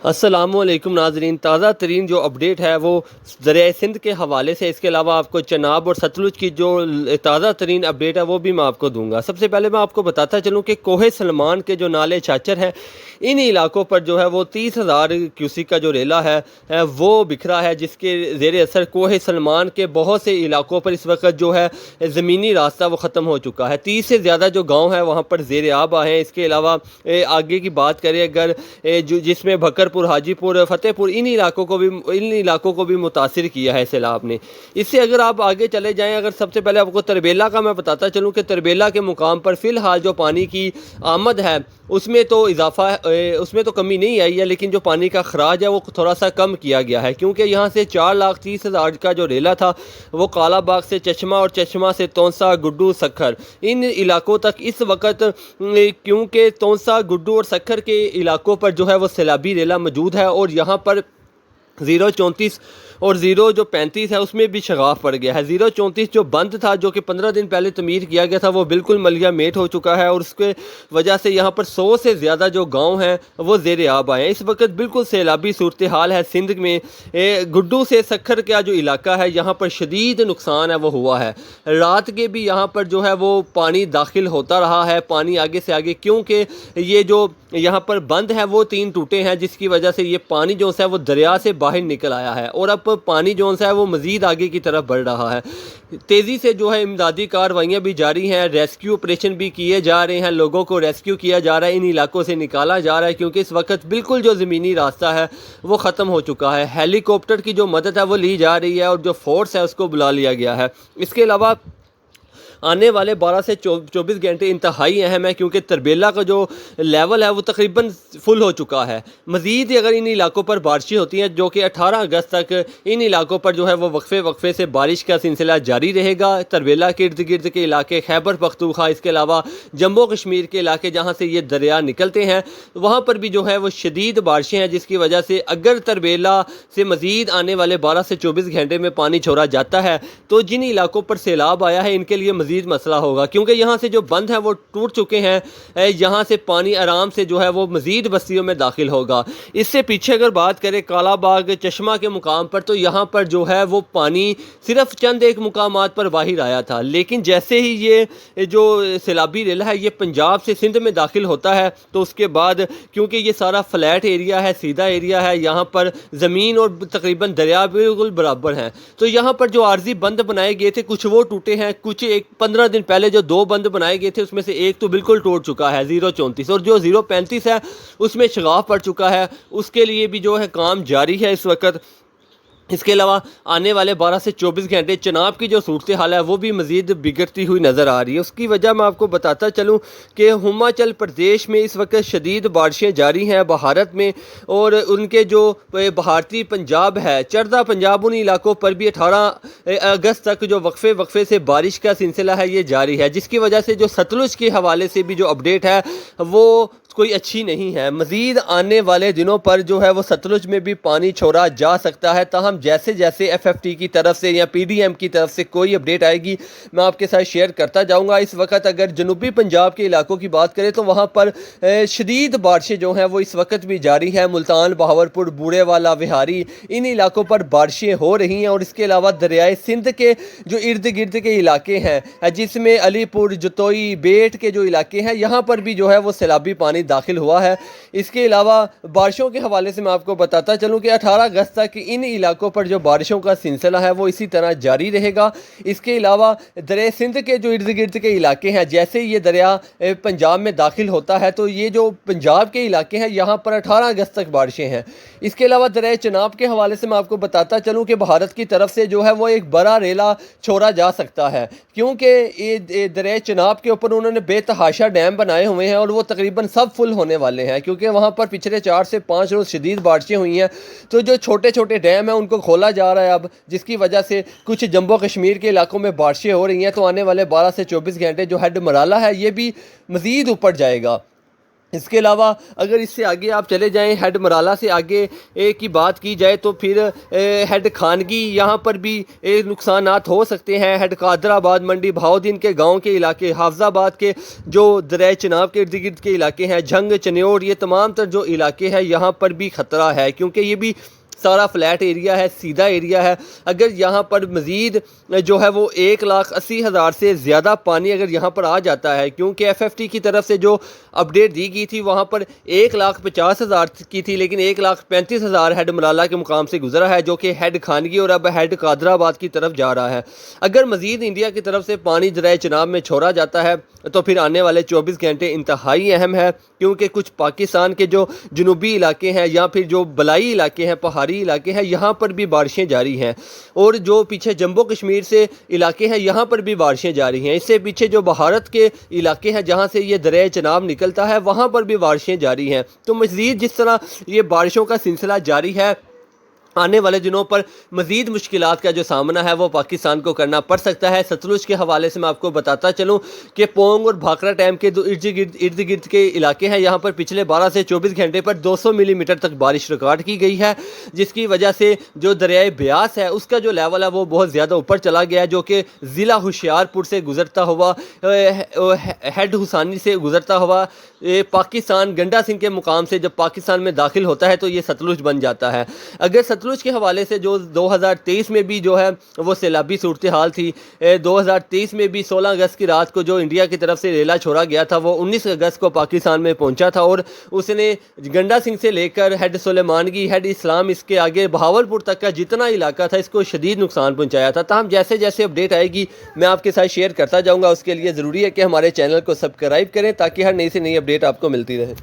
السلام علیکم ناظرین، تازہ ترین جو اپڈیٹ ہے وہ دریائے سندھ کے حوالے سے، اس کے علاوہ آپ کو چناب اور ستلج کی جو تازہ ترین اپڈیٹ ہے وہ بھی میں آپ کو دوں گا۔ سب سے پہلے میں آپ کو بتاتا چلوں کہ کوہ سلمان کے جو نالے چاچر ہیں، ان علاقوں پر جو ہے وہ 30,000 کیوسک کا جو ریلا ہے وہ بکھرا ہے، جس کے زیر اثر کوہ سلمان کے بہت سے علاقوں پر اس وقت جو ہے زمینی راستہ وہ ختم ہو چکا ہے۔ 30 سے زیادہ جو گاؤں ہیں وہاں پر زیر آب آئے ہیں۔ اس کے علاوہ آگے کی بات کریں اگر جس میں بھکر پور، حاجی پور، فتح پور، ان علاقوں کو بھی متاثر کیا ہے سیلاب نے۔ اس سے اگر آپ آگے چلے جائیں، اگر سب سے پہلے آپ کو تربیلا کا میں بتاتا چلوں کہ تربیلا کے مقام پر فی الحال جو پانی کی آمد ہے اس میں تو کمی نہیں آئی ہے، لیکن جو پانی کا اخراج ہے وہ تھوڑا سا کم کیا گیا ہے، کیونکہ یہاں سے 4,30,000 کا جو ریلا تھا وہ کالا باغ سے چشمہ اور چشمہ سے تونسا، گڈو، سکھر، ان علاقوں تک اس وقت، کیونکہ تونسا، گڈو اور سکھر کے علاقوں پر جو ہے وہ سیلابی ریلا موجود ہے، اور یہاں پر 034 اور 035 ہے اس میں بھی شگاف پڑ گیا ہے۔ 034 جو بند تھا، جو کہ 15 دن پہلے تعمیر کیا گیا تھا، وہ بالکل ملیا میٹ ہو چکا ہے، اور اس کے وجہ سے یہاں پر 100 سے زیادہ جو گاؤں ہیں وہ زیر آب آئے ہیں۔ اس وقت بالکل سیلابی صورتحال ہے سندھ میں۔ گڈو سے سکھر کا جو علاقہ ہے یہاں پر شدید نقصان ہے وہ ہوا ہے۔ رات کے بھی یہاں پر جو ہے وہ پانی داخل ہوتا رہا ہے، پانی آگے سے آگے، کیونکہ یہ جو یہاں پر بند ہے وہ 3 ٹوٹے ہیں، جس کی وجہ سے یہ پانی جو ہے وہ دریا سے باہر نکل آیا ہے، اور اب پانی جو ہے وہ مزید آگے کی طرف بڑھ رہا ہے۔ تیزی سے جو ہے امدادی کارروائیاں بھی جاری ہیں، ریسکیو آپریشن بھی کیے جا رہے ہیں، لوگوں کو ریسکیو کیا جا رہا ہے، ان علاقوں سے نکالا جا رہا ہے، کیونکہ اس وقت بالکل جو زمینی راستہ ہے وہ ختم ہو چکا ہے۔ ہیلی کاپٹر کی جو مدد ہے وہ لی جا رہی ہے، اور جو فورس ہے اس کو بلا لیا گیا ہے۔ اس کے علاوہ آنے والے 12 سے 24 گھنٹے انتہائی اہم ہے، کیونکہ تربیلا کا جو لیول ہے وہ تقریباً فل ہو چکا ہے۔ مزید اگر ان علاقوں پر بارشیں ہوتی ہیں، جو کہ 18 اگست تک ان علاقوں پر جو ہے وہ وقفے سے بارش کا سلسلہ جاری رہے گا۔ تربیلا کے ارد گرد کے علاقے، خیبر پختونخوا، اس کے علاوہ جموں کشمیر کے علاقے جہاں سے یہ دریا نکلتے ہیں، وہاں پر بھی جو ہے وہ شدید بارشیں ہیں، جس کی وجہ سے اگر تربیلا سے مزید آنے والے 12 سے 24 گھنٹے میں پانی چھوڑا جاتا ہے تو جن علاقوں پر سیلاب آیا ہے ان کے لیے مزید مسئلہ ہوگا، کیونکہ یہاں سے جو بند ہیں وہ ٹوٹ چکے ہیں، یہاں سے پانی آرام سے جو ہے وہ مزید بستیوں میں داخل ہوگا۔ اس سے پیچھے اگر بات کریں کالا باغ، چشمہ کے مقام پر، تو یہاں پر جو ہے وہ پانی صرف چند ایک مقامات پر باہر آیا تھا، لیکن جیسے ہی یہ جو سیلابی ریلا ہے یہ پنجاب سے سندھ میں داخل ہوتا ہے تو اس کے بعد، کیونکہ یہ سارا فلیٹ ایریا ہے، سیدھا ایریا ہے، یہاں پر زمین اور تقریباً دریا بالکل برابر ہیں، تو یہاں پر جو عارضی بند بنائے گئے تھے کچھ وہ ٹوٹے ہیں، کچھ 15 دن پہلے جو 2 بند بنائے گئے تھے اس میں سے ایک تو بالکل ٹوٹ چکا ہے 034، اور جو 035 ہے اس میں شگاف پڑ چکا ہے، اس کے لیے بھی جو ہے کام جاری ہے اس وقت۔ اس کے علاوہ آنے والے 12 سے 24 گھنٹے چناب کی جو صورتحال ہے وہ بھی مزید بگڑتی ہوئی نظر آ رہی ہے۔ اس کی وجہ میں آپ کو بتاتا چلوں کہ ہماچل پردیش میں اس وقت شدید بارشیں جاری ہیں بھارت میں، اور ان کے جو بھارتی پنجاب ہے، چردہ پنجاب، ان علاقوں پر بھی 18 اگست تک جو وقفے سے بارش کا سلسلہ ہے یہ جاری ہے، جس کی وجہ سے جو ستلج کے حوالے سے بھی جو اپڈیٹ ہے وہ کوئی اچھی نہیں ہے۔ مزید آنے والے دنوں پر جو ہے وہ ستلج میں بھی پانی چھوڑا جا سکتا ہے، تاہم جیسے ایف ایف ٹی کی طرف سے یا پی ڈی ایم کی طرف سے کوئی اپڈیٹ آئے گی میں آپ کے ساتھ شیئر کرتا جاؤں گا۔ اس وقت اگر جنوبی پنجاب کے علاقوں کی بات کریں تو وہاں پر شدید بارشیں جو ہیں وہ اس وقت بھی جاری ہیں، ملتان، بہاولپور، بوڑے والا، وہاری، ان علاقوں پر بارشیں ہو رہی ہیں، اور اس کے علاوہ دریائے سندھ کے جو ارد گرد کے علاقے ہیں، جس میں علی پور، جتوئی، بیٹ کے جو علاقے ہیں، یہاں پر بھی جو ہے وہ سیلابی پانی داخل ہوا ہے۔ اس کے علاوہ بارشوں کے حوالے سے میں آپ کو بتاتا چلوں کہ 18 اگست تک ان علاقوں پر جو بارشوں کا سلسلہ ہے وہ اسی طرح جاری رہے گا۔ اس کے علاوہ دریائے سندھ کے جو ارد گرد کے علاقے ہیں، جیسے یہ دریا پنجاب میں داخل ہوتا ہے تو یہ جو پنجاب کے علاقے ہیں یہاں پر 18 اگست تک بارشیں ہیں۔ اس کے علاوہ دریائے چناب کے حوالے سے میں آپ کو بتاتا چلوں کہ بھارت کی طرف سے جو ہے وہ ایک بڑا ریلا چھوڑا جا سکتا ہے، کیونکہ یہ دریائے چناب کے اوپر انہوں نے بے تحاشا ڈیم بنائے ہوئے ہیں، اور وہ تقریباً سب فل ہونے والے ہیں، کیونکہ وہاں پر پچھلے 4 سے 5 روز شدید بارشیں ہوئی ہیں، تو جو چھوٹے چھوٹے ڈیم ہیں ان کو کھولا جا رہا ہے اب، جس کی وجہ سے کچھ جموں کشمیر کے علاقوں میں بارشیں ہو رہی ہیں، تو آنے والے 12 سے 24 گھنٹے جو ہیڈ مرالا ہے یہ بھی مزید اوپر جائے گا۔ اس کے علاوہ اگر اس سے آگے آپ چلے جائیں، ہیڈ مرالہ سے آگے کی بات کی جائے تو پھر ہیڈ خانگی، یہاں پر بھی نقصانات ہو سکتے ہیں۔ ہیڈ قادر آباد منڈی بہاؤدین کے گاؤں کے علاقے، حافظ آباد کے جو دریائے چناب کے ارد گرد کے علاقے ہیں، جھنگ چنیوڑ، یہ تمام تر جو علاقے ہیں یہاں پر بھی خطرہ ہے، کیونکہ یہ بھی سارا فلیٹ ایریا ہے، سیدھا ایریا ہے۔ اگر یہاں پر مزید جو ہے وہ 1,80,000 سے زیادہ پانی اگر یہاں پر آ جاتا ہے، کیونکہ FFT کی طرف سے جو اپڈیٹ دی گئی تھی وہاں پر 1,50,000 کی تھی، لیکن 1,35,000 ہیڈ مرالہ کے مقام سے گزرا ہے، جو کہ ہیڈ خانگی اور اب ہیڈ قادر آباد کی طرف جا رہا ہے۔ اگر مزید انڈیا کی طرف سے پانی دریائے چناب میں چھوڑا جاتا ہے تو پھر آنے والے 24 گھنٹے انتہائی اہم ہے، کیونکہ کچھ پاکستان کے جو جنوبی علاقے ہیں یا پھر جو بلائی علاقے ہیں، پہاڑی علاقے ہیں، یہاں پر بھی بارشیں جاری ہیں، اور جو پیچھے جموں کشمیر سے علاقے ہیں یہاں پر بھی بارشیں جاری ہیں۔ اس سے پیچھے جو بھارت کے علاقے ہیں جہاں سے یہ دریائے چناب نکلتا ہے وہاں پر بھی بارشیں جاری ہیں۔ تو مزید جس طرح یہ بارشوں کا سلسلہ جاری ہے، آنے والے دنوں پر مزید مشکلات کا جو سامنا ہے وہ پاکستان کو کرنا پڑ سکتا ہے۔ ستلج کے حوالے سے میں آپ کو بتاتا چلوں کہ پونگ اور بھاکرا ڈیم کے ارد گرد کے علاقے ہیں، یہاں پر پچھلے 12 سے 24 گھنٹے پر 200 ملی میٹر تک بارش ریکارڈ کی گئی ہے، جس کی وجہ سے جو دریائے بیاس ہے اس کا جو لیول ہے وہ بہت زیادہ اوپر چلا گیا ہے، جو کہ ضلع ہوشیار پور سے گزرتا ہوا، ہیڈ حسانی سے گزرتا ہوا پاکستان گنڈا سنگھ کے مقام سے جب پاکستان میں داخل ہوتا ہے تو یہ ستلج بن جاتا ہے۔ اگر ستلج کے حوالے سے جو 2023 میں بھی جو ہے وہ سیلابی صورتحال تھی، 2023 میں بھی 16 اگست کی رات کو جو انڈیا کی طرف سے ریلا چھوڑا گیا تھا وہ 19 اگست کو پاکستان میں پہنچا تھا، اور اس نے گنڈا سنگھ سے لے کر ہیڈ سلیمانگی، ہیڈ اسلام، اس کے آگے بہاولپور تک کا جتنا علاقہ تھا اس کو شدید نقصان پہنچایا تھا۔ تاہم جیسے جیسے اپڈیٹ آئے گی میں آپ کے ساتھ شیئر کرتا جاؤں گا۔ اس کے لیے ضروری ہے کہ ہمارے چینل کو سبسکرائب کریں تاکہ ہر نئی سے نئی اپڈیٹ آپ کو ملتی رہے۔